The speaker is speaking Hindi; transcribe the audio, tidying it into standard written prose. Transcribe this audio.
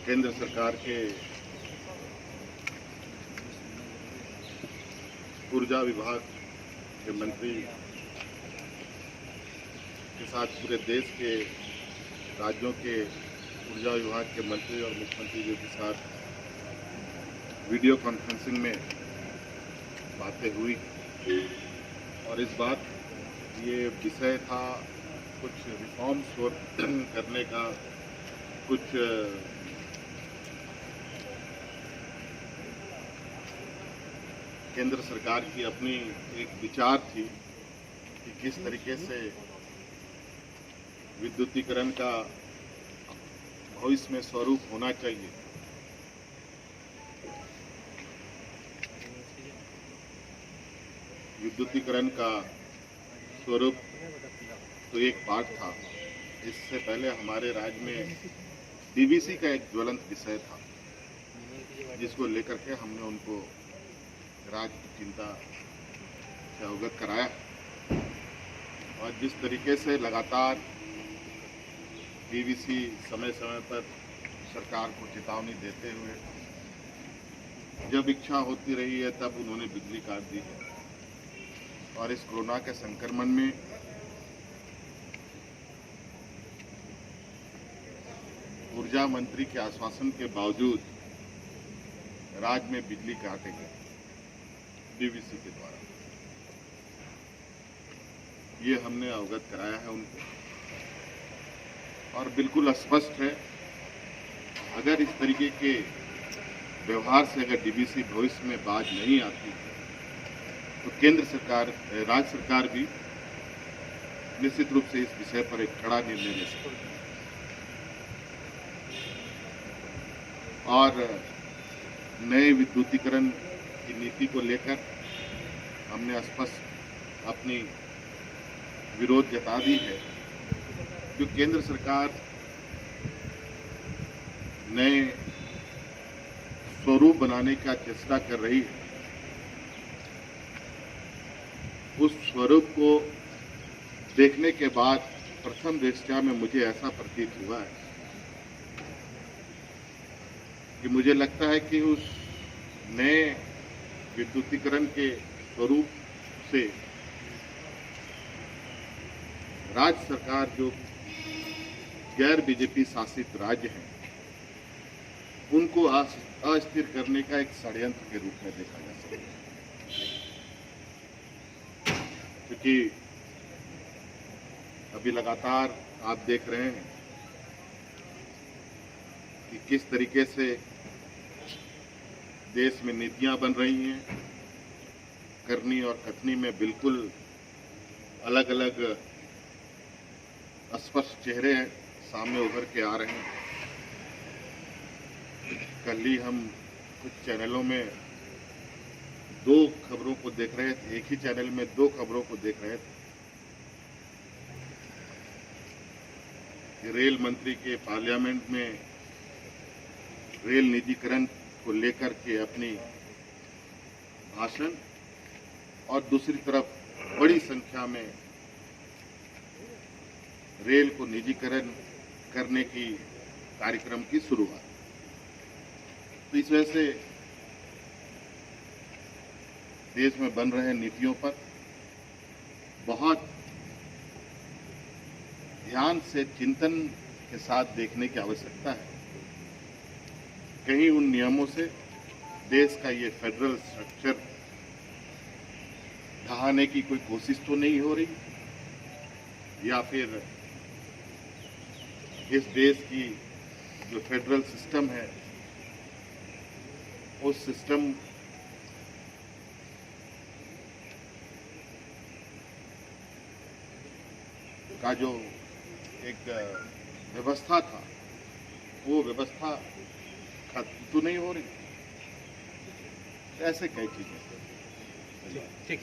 केंद्र सरकार के ऊर्जा विभाग के मंत्री के साथ पूरे देश के राज्यों के ऊर्जा विभाग के मंत्री और मुख्यमंत्री जी के साथ वीडियो कॉन्फ्रेंसिंग में बातें हुई और इस बात ये विषय था कुछ रिफॉर्म्स करने का, कुछ केंद्र सरकार की अपनी एक विचार थी कि किस तरीके से विद्युतीकरण का भविष्य में स्वरूप होना चाहिए। विद्युतीकरण का स्वरूप तो एक पार्ट था। इससे पहले हमारे राज्य में डीवीसी का एक ज्वलंत विषय था, जिसको लेकर के हमने उनको राज्य की चिंता से अवगत कराया और जिस तरीके से लगातार डीवीसी समय समय पर सरकार को चेतावनी देते हुए जब इच्छा होती रही है तब उन्होंने बिजली काट दी है और इस कोरोना के संक्रमण में ऊर्जा मंत्री के आश्वासन के बावजूद राज्य में बिजली काटे गए डीवीसी के द्वारा। ये हमने अवगत कराया है उनको और बिल्कुल स्पष्ट है, अगर इस तरीके के व्यवहार से अगर डीवीसी भविष्य में बाज नहीं आती तो केंद्र सरकार, राज्य सरकार भी निश्चित रूप से इस विषय पर एक कड़ा निर्णय ले सकती है। और नए विद्युतीकरण की नीति को लेकर हमने स्पष्ट अपनी विरोध जता दी है। जो केंद्र सरकार नए स्वरूप बनाने का चेष्टा कर रही है, उस स्वरूप को देखने के बाद प्रथम दृष्टया में मुझे ऐसा प्रतीत हुआ है कि मुझे लगता है कि उस नए विद्युतीकरण के स्वरूप से राज्य सरकार, जो गैर बीजेपी शासित राज्य हैं, उनको अस्थिर करने का एक षड्यंत्र के रूप में देखा जा सकता है। क्योंकि अभी लगातार आप देख रहे हैं कि किस तरीके से देश में नीतियां बन रही हैं, करनी और कथनी में बिल्कुल अलग अलग स्पष्ट चेहरे सामने उभर के आ रहे हैं। कल ही हम कुछ चैनलों में दो खबरों को देख रहे थे, एक ही चैनल में दो खबरों को देख रहे थे कि रेल मंत्री के पार्लियामेंट में रेल निजीकरण को लेकर के अपनी भाषण और दूसरी तरफ बड़ी संख्या में रेल को निजीकरण करने की कार्यक्रम की शुरुआत। तो इस वजह से देश में बन रहे नीतियों पर बहुत ध्यान से चिंतन के साथ देखने की आवश्यकता है। कहीं उन नियमों से देश का ये फेडरल स्ट्रक्चर ढहाने की कोई कोशिश तो नहीं हो रही, या फिर इस देश की जो फेडरल सिस्टम है उस सिस्टम का जो एक व्यवस्था था, वो व्यवस्था खत्म तो नहीं हो रही। ऐसे कई चीजें। ठीक।